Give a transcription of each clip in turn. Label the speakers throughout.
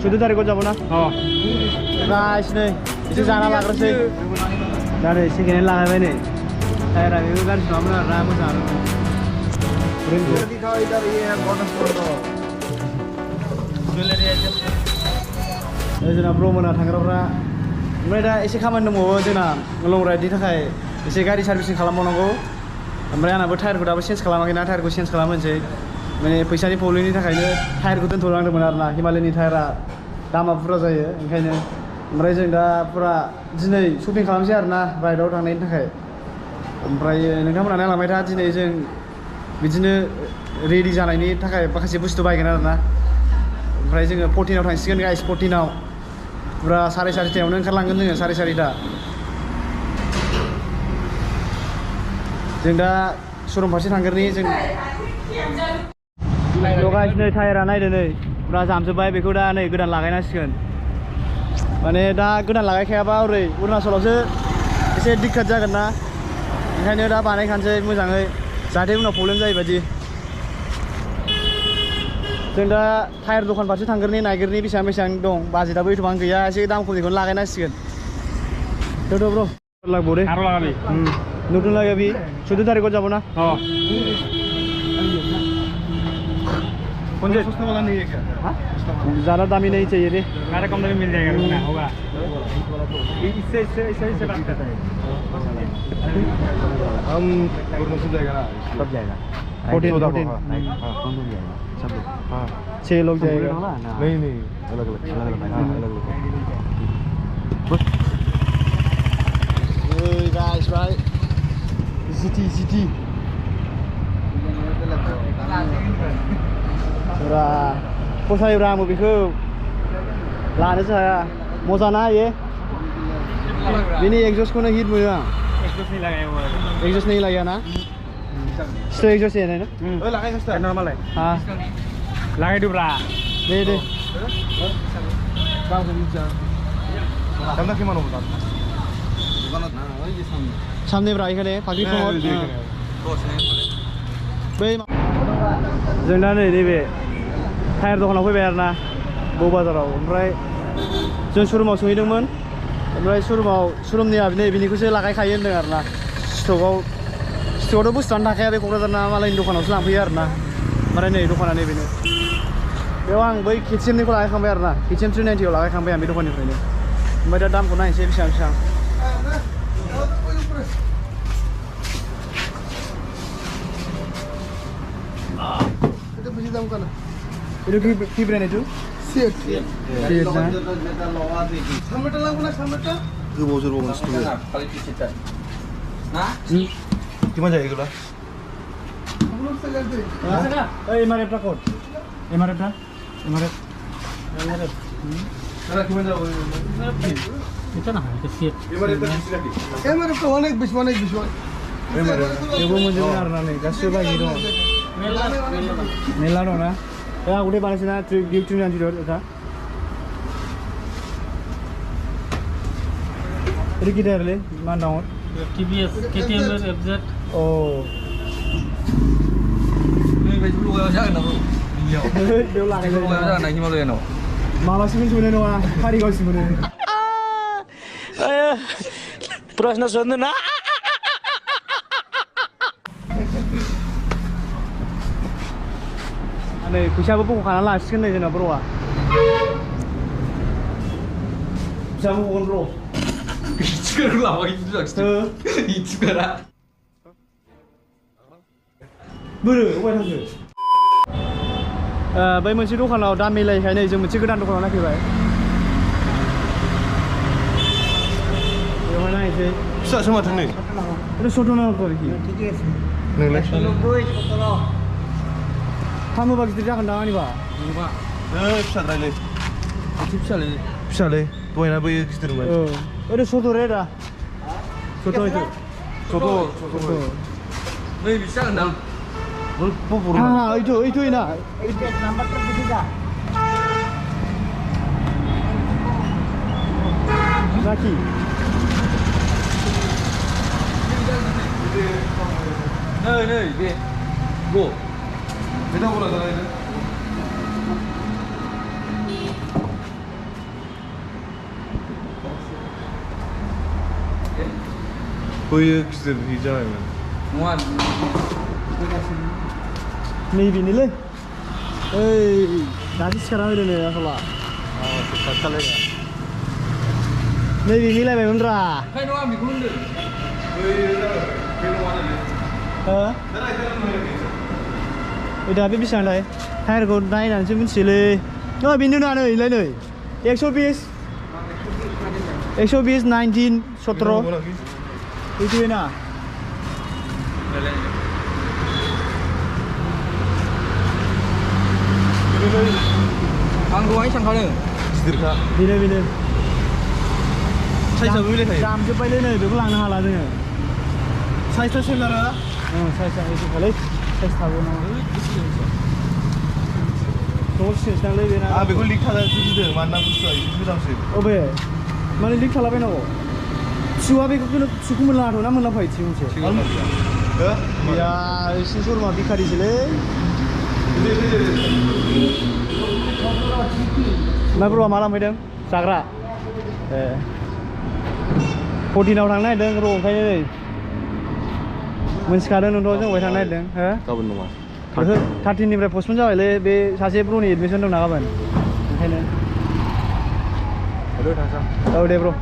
Speaker 1: 14 तारिखआव যাব ना गाइस नै एसे जाना लाग्रोसै दा नै सेकेन्ड हेन्ड लागायबाय नै टायारा बेबो गाज्रि नङामोन आरोना मोजाङानो जोंना ब्रह्मना थांग्राफ्रा ओमफ्राय दा एसे खामानि दंबावो जोंना लं राइडनि थाखाय एसे गारि सार्भिसिं खालामबावनांगौ ओमफ्राय आंनाबो टायारखौ दाबो चेन्ज खालामाखैना टायारखौ चेन्ज खालामनोसै माने फैसानि प्रब्लेमनि थाखायनो टायारखौ दोनथ'लांदोंमोन आरोना हिमालयनि टायारा दामा बुरजा जायो ओंखायनो ओमफ्राय जों दा फुरा दिनै शपिं खालामसै आरोना राइडआव थांनायनि थाखाय ओमफ्राय नोंथांमोना नायलांबाय था दिनै जों बिदिनो रेडि जानायनि थाखाय माखासे बुस्थु बायगोन आरोना ओमफ्राय जोङो 14आव थांसिगोन गाइस 14आव पुरा 4:30टायावनो ओंखारलांगोन जोङो 4:30टा जों दा श'रुम फारसे थांग्रोनि जों गाइस नै टायारा नायदो नै पुरा जामजोब्बाय बेखौ दा नै गोदान लागायनांसिगोन माने दा गोदान लागायखायाबा ओरै अरुणाचलावसो एसे दिक्कत जागोन ना ओंखायनो दा बानायखानोसै मोजाङै जाहाथे उनाव प्रब्लेम जायो बायदि जों दा टायार दखान फारसे थांग्रोनि नायग्रोनि बेसेबां दं बाजेटआबो एथबां गैया एसे दाम खमनिखौनो लागायनांसिगोन थ' ब्र लागबो दे आरो लागाबि नতুन लागाबि 14 तारिखआव যাব ना कौन से सस्ता वाला नहीं है क्या ज़्यादा दामी नहीं चाहिए रे मेरा कम दामी मिल जाएगा रुकना होगा इससे बात करता है हम सब जाएगा ना सब जाएगा 14 सब हाँ 6 लोग जाएगा नहीं अलग अलग guys right city पुरा फसायोब्रा आंबो बेखौ लानोसो हाया मजा ना ये बेनि एग्जस्टखौनो हिट मोनो आं एग्जस्ट नहीं लगाया ना स्ट्रेट एग्जस्ट है ना ओए लगाय खस्ता नॉर्मल है हां लगाय दो ब्रा दे काम कर जा सामने के मानो बता दुकान ना ओइ जे सामने ब्रा এখানে फाक्रि प्रमोट बै जों दा नैबे टायार दखानाव फैबाय आरोना बौ बाजाराव ओमफ्राय जों श'रुमाव सहैदोंमोन ओमफ्राय श'रुमनिया बिनिखौसो लागायखायो होनदों आरोना स्टकआवथ' बुस्थुआनो थाखाया बे क'क्राझारना मालायनि दखानावसो लांफैयो आरोना ओमफ्राय नै दखाना नैबेनो बेयाव आं बै KTMनिखौ लागायखांबाय आरोना KTM 390आव लागायखांबाय आं बे दखाननिफ्रायनो ओमफ्राय दा दामखौ नायनोसै बेसेबां itu ki brand itu? Seat na? Sampai lang na sampai ta? Bojor bangun studio. Kali cita. Nah? Gimana ya gula? Belum selesai. Mana? MRF takut. MRF dah? MRF. Cara gimana? Itu nah, itu Seat. MRF tak sih lagi. MRF tu onek biswan. MRF. Ibu muncul karena nih, kasih lagi dong. Mela dong na? Ya udah panas na trip nanti dulu ta. Ini kita le mana dong?
Speaker 2: TVS KTM FZ.
Speaker 1: Oh.
Speaker 3: Ini baju lu kayak jangan dong. Iya.
Speaker 1: Dia ulang aja.
Speaker 3: Jangan nanya malu ya no.
Speaker 1: Mama sih sebenarnya no hari kau sebenarnya.
Speaker 2: प्रश्न सोध्नु न
Speaker 1: Nih, bisa bubuk kanan lah, sih kan nih bro. Bisa bubuk bro.
Speaker 3: Sekarang lama itu sudah. Itu sekarang.
Speaker 1: Buru, apa itu? Bai moनसे दखानाव दाम मिलायखायनो जों मोनसे गोदान दखानाव नायफैबाय। बेवहाय नायनोसै।
Speaker 3: फिसा समा थांनो।
Speaker 1: itu सट'ना आरोखि।
Speaker 3: नोंलाय?
Speaker 1: फानोबा गिदिर जागोन दां आंनिबा।
Speaker 3: नङा। फिसाद्रायलै।
Speaker 1: एसे फिसालै।
Speaker 3: फिसालै। दहायना बैयो गिदिरमोन।
Speaker 1: itu सट'रे दा। सट' itu.
Speaker 3: सट'. नै bisa nang.
Speaker 1: itu ina.
Speaker 2: itu nomor terketiga.
Speaker 1: Zaki.
Speaker 3: Nei, be. Go. Beda bola sana ini.
Speaker 4: बैयो गिदिर जाबायमोन
Speaker 3: नङा
Speaker 1: नैबेनोलै ओइ दासो सिखारना होदों नै आसला नैबे मिलायबायमोन रा
Speaker 3: ओंखायनो आं बेखौ होनदों
Speaker 4: बैयो जाबाय बे नङालै
Speaker 1: हो दा बे बेसेबांलाय टायारखौ नायनानैसो मिथियोलै बेनो ना नै 120 19 17 itu ना
Speaker 3: आं दहाय थांखादों
Speaker 4: गिदिरखा
Speaker 1: बेनो
Speaker 4: साइजआबो मिलायखायो
Speaker 1: दामजोब्बायलै नै बेखौ लांनो हाला जोङो
Speaker 4: साइजआ सेम जाना
Speaker 1: साइजआ एसेखालै साइज थागौ नामा दसेसोदांलै बेना
Speaker 4: आं बेखौ लिक खालामनोसो गिदों मानोना बुस्थुआ एसे मोजांसो
Speaker 1: अबे माने लिक खालामबायनांगौ सुआ बेखौ सुखौ मोनलाङाथ' ना मोनलांफायो थि मोनसे
Speaker 4: हो
Speaker 1: गैया एसे शरुमा बेखारिसोलै माइब्र'आ मा लांफैदों जाग्रा ए 14आव थांनो नागिरदों र' ओंखायनो नै मोनथिखादों नोंथ' जों बहाय थांनो नागिरदों हो
Speaker 4: गाबोन नङा
Speaker 1: 13निफ्राय पस्टपन जाबायलै बे सासे ब्र'नि एडमिसन दंना गाबोन ओंखायनो औ दे ब्र'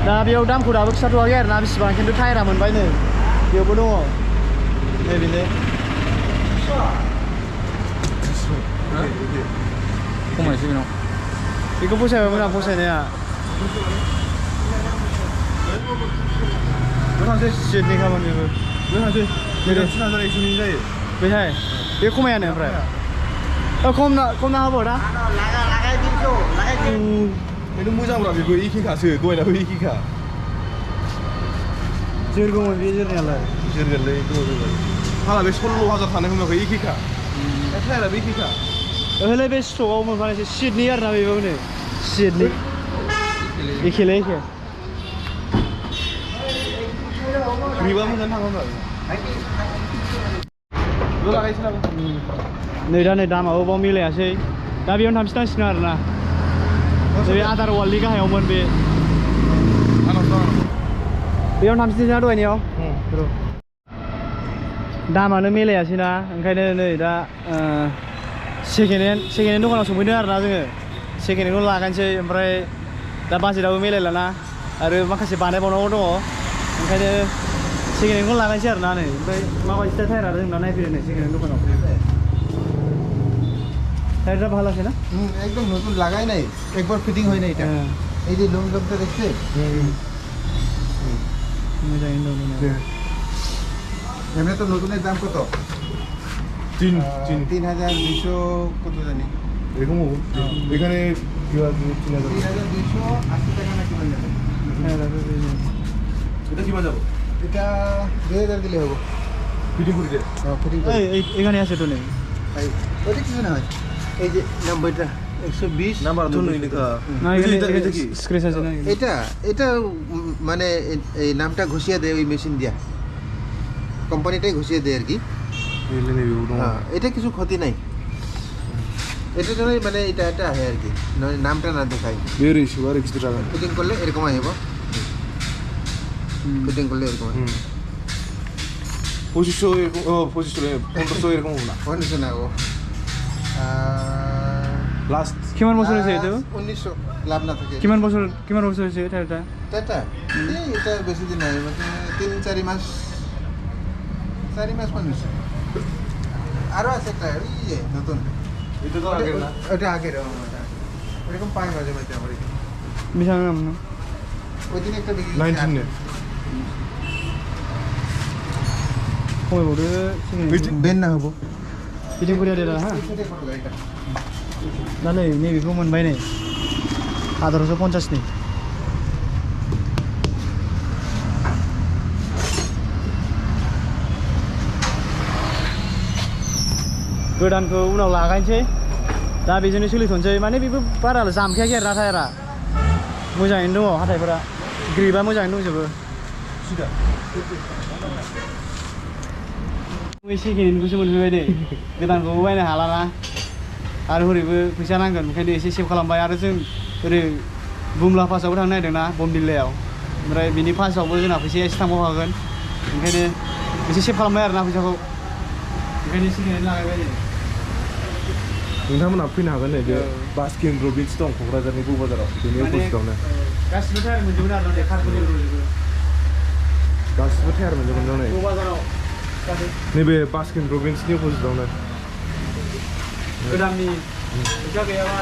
Speaker 1: दा बेयाव दामखौ दाबो खिथाथ'वाखै आरो ना बेसेबां खिन्थु टायारा मोनबाय नै बेयावबो दङ नै बेनो
Speaker 3: खमायसै बेनाव
Speaker 1: बेखौ फसायबायमोन आं फसायनाया सिटनि खामानिबो
Speaker 4: बेहासो 3,100 जायो
Speaker 1: बेहाय बे खमायानो ओमफ्राय खम ना होबो दा
Speaker 4: itu मोजांब्रा बेबो एखेखासो दहायनाबो एखेखा
Speaker 1: जोरगौमोन बे जोरनायालाय
Speaker 4: जोरगोनलै गोबाव हाला बे 16,000 थानायखौ नुवाखै एखेखा टायाराबो एखेखा
Speaker 1: ओहोलै बे स्टकआव मोनफानायसो सिटनि आरोना बेबो नै सिटनि एखेलै एखे
Speaker 4: बिबा मोजां थाङोब्रा
Speaker 1: नै दा नै दामाबो बाव मिलायासै दा बेयावनो थांफिननांसिगोन आरोना बे आदार वालनि गाहायावमोन बे बेयावनो थांफिननोसै ना दहायनियाव दामानो मिलायासै ना ओंखायनो नै दा सेकेन्ड हेन्ड दखानाव सफैदों आरोना जोङो सेकेन्ड हेन्डखौ लागायनोसै ओमफ्राय दा बाजेटआबो मिलायलाना आरो माखासे बानायबावनांगौ दङ ओंखायनो सेकेन्ड हेन्डखौ लागायनोसै आरोना नै ओमफ्राय माबायदि टायारा जोंना नायफैदों नै सेकेन्ड हेन्ड दखानाव টায়ারটা ভালো আছে না
Speaker 5: একদম নতুন লাগাই নাই একবার ফিটিং হয় না এটা এই যে লোম লোমটা দেখছে এমনি তো নতুনের দাম কত 3,200 কত জানি
Speaker 4: এরকম এখানে
Speaker 5: 3,280 টাকা না কিমান যাবে
Speaker 4: এটা কিমান যাব
Speaker 5: এটা 2,000 দিলে হবো
Speaker 4: ফিটিং করে দে
Speaker 5: ফিটিং
Speaker 1: এখানে আছে তো নেই
Speaker 5: ওটা কিছু না হয় এই যে নাম্বারটা 120
Speaker 4: নাম্বার তো নই লেখা
Speaker 1: না এটা কি স্ক্র্যাচ আছে না
Speaker 5: এটা মানে এই নামটা ঘষিয়ে দেয় ওই মেশিন দিয়া কোম্পানিটাই ঘষিয়ে দেয় আর কি
Speaker 4: এলে নেবে
Speaker 5: হ্যাঁ এটা কিছু ক্ষতি নাই এটা জন্য মানে এটা আছে আর কি নামটা না দেখাই
Speaker 4: বের হইছে আর কিছু টাকা
Speaker 5: ফিটিং করলে এরকম আইব ফিটিং করলে এরকম
Speaker 4: 2500 এরকম 1500 এরকম না
Speaker 5: অনেক না ও
Speaker 4: লাস্ট
Speaker 1: কিমান বছর হয়েছে এটা
Speaker 5: 1900 লাভ না থাকে
Speaker 1: কিমান বছর হয়েছে টায়ারটা
Speaker 5: এটা এটা বেশি দিন নাই মানে 3-4 মাস 4 মাস মানুষ আরো আছে টায়ার এই নতুন
Speaker 4: এটা তো আগের না
Speaker 5: এটা আগের এরকম পাই মাঝে মাঝে আমার এখানে
Speaker 1: বিশাল নাম না
Speaker 5: ওই দিন একটা বিক্রি
Speaker 4: 19 নে
Speaker 1: কমে বড়
Speaker 5: বেন না হবো
Speaker 1: ফিটিং করে দে হ্যাঁ না नै बेखौ मोनबाय नै 1850 नि गोदानखौ उनाव लागायनोसै दा बेजोंनो सोलिथ'नोसै माने बेबो बारा जामखायाखै आरो ना टायारा मोजाङैनो दङ हाथायफोरा ग्रिपआ मोजाङैनो दंजोबो
Speaker 4: सिदा
Speaker 1: सेकेन्ड हेन्डखौसो मोनफैबाय दे गोदानखौबो बायनो हाला ना आरो हरैबो फैसा नांगोन ओंखायनो एसे सेभ खालामबाय आरो जों ओरै बुमला पासआवबो थांनो नागिरदोंना बमदिल्लायाव ओमफ्राय बिनि पासआवबो जोंना फैसाया एसे थांबावखागोन ओंखायनो एसे सेभ खालामबाय आरोना फैसाखौ ओंखायनो सिगाङावनो लागायबाय
Speaker 4: नोंथांमोनहा फैनो हागोन नै बे बास्किन रबिन्स दं क'क्राझारनि क'क्राझाराव बेनि अपोजिटआवनो
Speaker 1: गासिबो टायार मोनजोबगोन आरो नै कारफोरनि
Speaker 4: गासिबो टायार मोनजोबगोन नै
Speaker 1: क'क्राझाराव
Speaker 4: नैबे बास्किन रबिन्सनि अपोजिटआवनो
Speaker 1: गोदाननि फैसा गैयाबा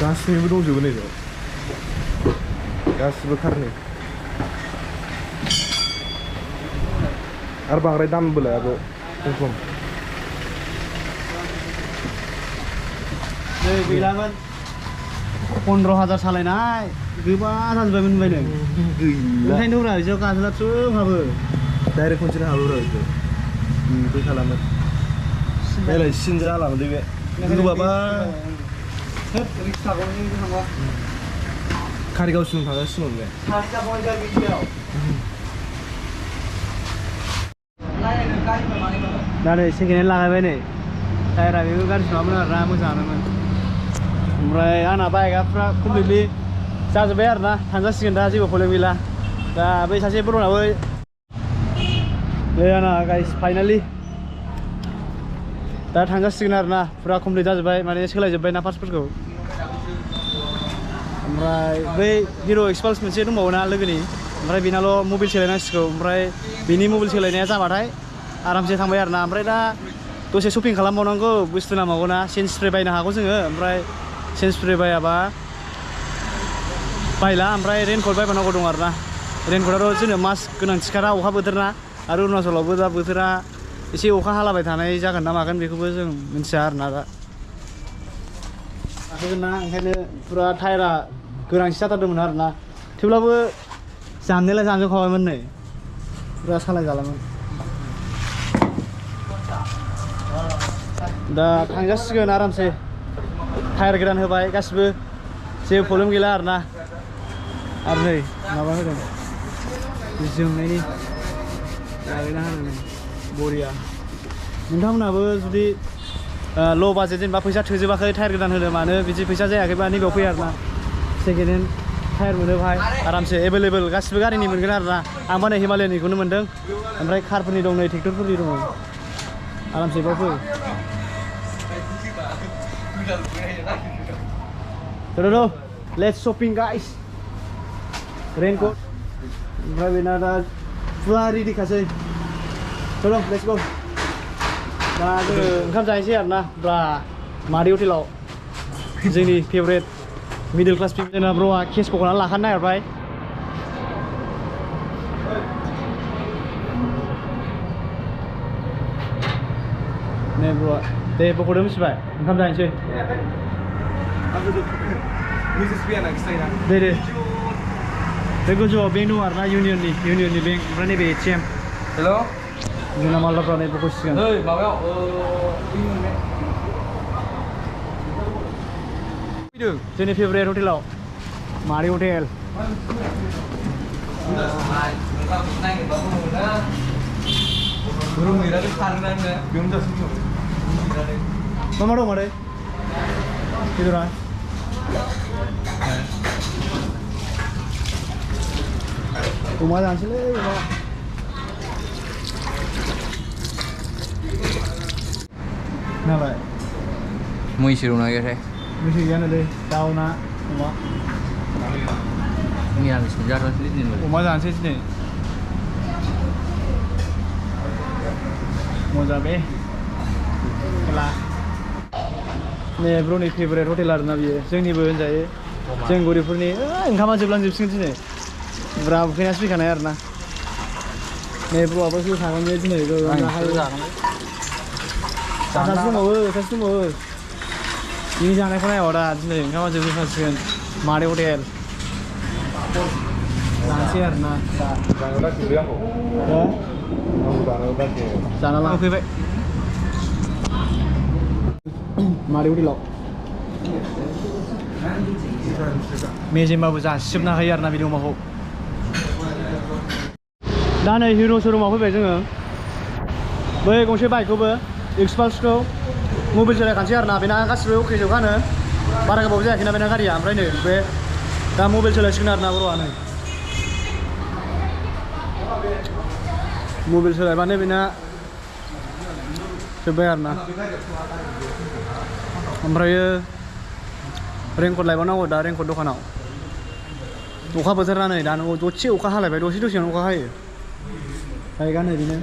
Speaker 4: गासिबो दंजोबो नै गासिबो कारनि आरो बांद्राय दामबो लायाबो खम
Speaker 1: नै गैलामोन 15,000 सालायनाय गोबा जाजोब्बायमोन होनबाय नों
Speaker 4: गैला
Speaker 1: ओंखायनोथ' ब्रा बिदियाव गाजोला थ्रुम हाबो
Speaker 4: डाइरेक्ट खनसेनो हाबो र' बिदि बै खालामो नायलाय सिनजा लांदो बे गोबाबा
Speaker 1: रिक्स थागौमोन थांबा
Speaker 4: कारिगावसिम थांगासिनो दं
Speaker 1: दा नै सेकेन्ड हेन्ड लागायबाय नै टायारा बेबो गाज्रि नङामोन आरोना मोजाङानोमोन ओमफ्राय आंना बाइकआ फुरा कमप्लिटलि जाजोब्बाय आरोना थांजासिगोन दा जेबो प्रब्लेम गैला दा बै सासे ब्रनाबो नै आंना गाइस फाइनालि दा थांजासिगोन आरोना फुरा कमप्लिट जाजोब्बाय माने सोलायजोब्बाय ना पार्ट्सफोरखौ ओमफ्राय बै हिर' एक्सपाल्स मोनसे दंबावो ना लोगोनि ओमफ्राय बेनाल' मबाइल सोलायनांसिगौ ओमफ्राय बिनि मबाइल सोलायनाया जाबाथाय आरामसे थांबाय आरोना ओमफ्राय दा दसे शपिं खालामबावनांगौ बुस्थु नांबावगौ ना सेन स्प्रे बायनो हागौ जोङो ओमफ्राय सेन स्प्रे बायाबा बायला ओमफ्राय रेनकट बायबावनांगौ दं आरोना रेनकटआथ' जोंनो मास्क गोनांथिखाना अखा बोथोर ना आरो अरुणाचलावबो दा बोथोरा एसे अखा हालाबाय थानाय जागोन ना मागोन बेखौबो जों मिन्थिया आरोना दा गाखोगोन ना ओंखायनो फुरा टायारा गोनांथि जाथारदोंमोन आरोना थेवब्लाबो जामनायालाय जामजोबखाबायमोन नै फुरा सालायजालामोन दा थांजासिगोन आरामसे टायार गोदान होबाय गासिबो जेबो प्रब्लेम गैला आरोना आरो नै माबा होदों जोंनायनि लागायना होदों नै बरिया नोंथांमोनहाबो जुदि ल' बाजेट जेनेबा फैसा थोजोबाखै टायार गोदान होनो मानो बिदि फैसा जायाखैबा नैबेयाव फैयो आरोना सेकेन्ड हेन्ड टायार मोनो भाई आरामसे एभेलेबेल गासिबो गारिनि मोनगोन आरोना आंबा नै हिमालयाननिखौनो मोन्दों ओमफ्राय कारफोरनि दं नै ट्रेक्टरफोरनि दङ आरामसे बाव फै Tuh, let's shopping guys. Raincoat. ओमफ्राय बेना दा फुरा रेडि खासै चलो लेट्स गो दा जोङो ओंखाम जाहैसै आरोना ब्रा मादै हटेलाव जोंनि फेभरेट मिडल क्लास पिपल जोंना ब्र'आ केस बख'नानै लाखानो नागिरबाय नै ब्र'आ दे बख'दो मिथिबाय ओंखाम जाहैसै दे दे बे गोजौआव बेंक दं आरोना इउनियननि बेंक ओमफ्राय नैबे एटिएम
Speaker 3: हेल'
Speaker 1: जोंना मालाफ्रा नै बख'सिगोन
Speaker 3: नै माबायाव
Speaker 1: फैदों जोंनि फेभरेट हटेलाव मादै हटेल मा मा दं मादै बेदरा अमा जानोसैलै अमा नालाय
Speaker 3: मैसो दंना गैयाथाय
Speaker 1: मैसो गैयानोलै दाउ ना अमा
Speaker 3: मिरामिस जाथ'सैलै दिनै
Speaker 1: अमा जानोसै दिनै मोजां बे खेला नै ब्र'नि फेभरेट हटेल आरोना बियो जोंनिबो होनजायो जों गरिबफोरनि ओंखामा जोबलांजोबसिगोन दिनै ब्रा उखैनासो फैखानाय आरोना नै ब्र'आबो होखागोन बे दिनै सासे दंबावो बिनि जानायखौ नायाव दा दिनै ओंखामा जोबजोबखासिगोन मादै हटेल जानोसै आरोना जाना लांफैबाय मादै हटेलाव मेजेमबाबो जासिजोबनो हायो आरोना बिनि अमाखौ दा नै हिर' श'रुमाव फैबाय जोङो बै गंसे बाइकखौबो एक्सपाल्सखौ मबाइल सोलायखानोसै आरोना बेना गासिबो अके जोबखानो बारा गोबाव जायाखैना बेना गारिया ओमफ्राय नै बे दा मबाइल सोलायसिगोन आरोना बर'आनो मबाइल सोलायबानो बेना जोब्बाय आरोना ओमफ्रायो रेनकट लायबावनांगौ दा रेनकट दखानाव अखा बोथोरा नै दानो दसे अखा हालायबाय दसेनो अखा हायो गानो बेनो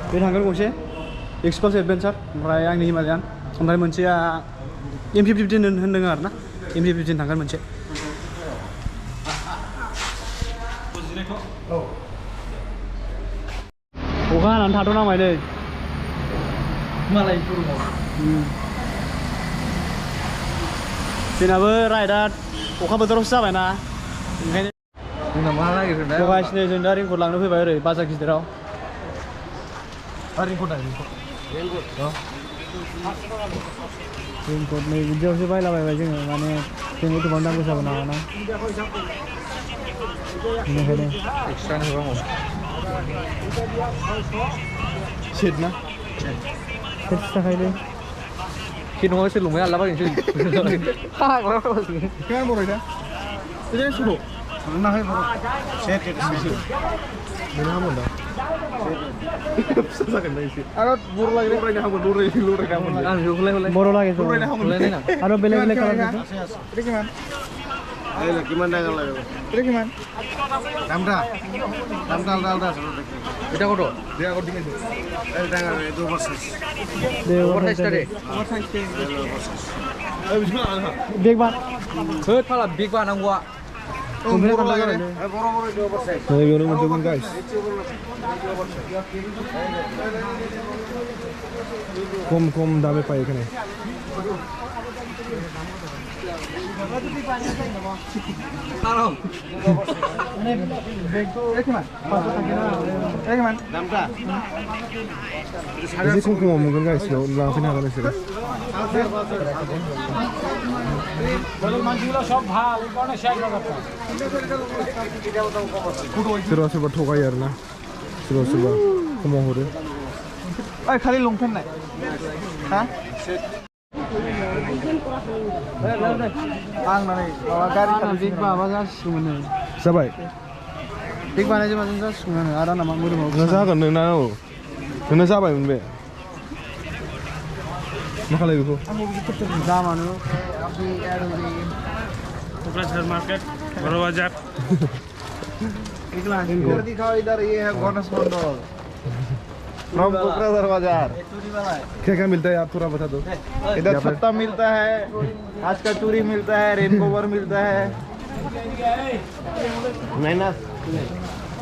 Speaker 1: बे थांगोन गंसे एक्सपाल्स एडभेन्सार ओमफ्राय आंनि हिमालयान ओमफ्राय मोनसेया M50 होनदों आरो ना M50 थांगोन मोनसे अखा हानानै थाथ'नांबाय नै
Speaker 3: मालाय गरमाव
Speaker 1: जोंनाबो राइडआ अखा बोथोरावसो जाबायना ओंखायनो
Speaker 3: जोंना मा नागिरगोन दा
Speaker 1: जगासिनो जों दा रेनकट लांनो फैबाय ओरै बाजार गिदिराव रेनकट नै बिदियावसो बायलाबायबाय जोङो माने जों एथबां दाम गोसाबो नाङाना बेनिखायनो
Speaker 3: एक्सट्रा होबांगौ
Speaker 1: सेट ना सेटसो थाखायोलै
Speaker 3: कि नङा सोर लंबाय आलादा बायनोसै
Speaker 1: Kaya mo rin ha? Ito yung sulo. Ano na kayo mo? Set. Ano na? Sasakan na isi. Ano buro lagi rin na hamon lure ka mo.
Speaker 3: Ah, hulay.
Speaker 1: Buro lagi so.
Speaker 3: Hulay na.
Speaker 1: Ano bele ka lang?
Speaker 5: Terima man. Ayo lagi mana yang lagi? Terima man. Damda. Damda.
Speaker 3: Kita kodo.
Speaker 5: Dia kau dingin. Dengar itu proses.
Speaker 3: Oversize tadi.
Speaker 1: Big bang.
Speaker 3: Hut pala big ba nang gua.
Speaker 5: Boro lagi nih. Boro itu proses.
Speaker 4: Saya bilang mencoba guys. Kom dami pa ikan eh.
Speaker 3: Taruh.
Speaker 5: Terima. Damda.
Speaker 4: Jadi kum mungkin guys, lo langsung akan sih. Terus coba thokai यार ना. Terus coba kamu hore.
Speaker 5: Ay, खाली लंपेन नहीं. Hah? Ang nanay, gaari kami
Speaker 1: Big bang apa sih
Speaker 4: Sabai.
Speaker 1: Big bang aja macam tu ada nama murid mau.
Speaker 4: Nasa kan nana o. Nana sabai mbe. Makalay ko.
Speaker 1: Zaman tu.
Speaker 2: Kokrajhar market बड़ा बाजार
Speaker 5: इधर दिखाओ इधर ये है गणेश मंडल from Kokrajhar बाजार
Speaker 4: क्या मिलता है आप थोड़ा बता दो.
Speaker 5: इधर छत्ता मिलता है आज का चूड़ी मिलता है रेन कवर मिलता है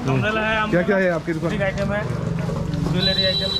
Speaker 2: अम्ब्रेला है
Speaker 4: क्या क्या है आपकी दुकान?
Speaker 2: आइटम है ज्वेलरी आइटम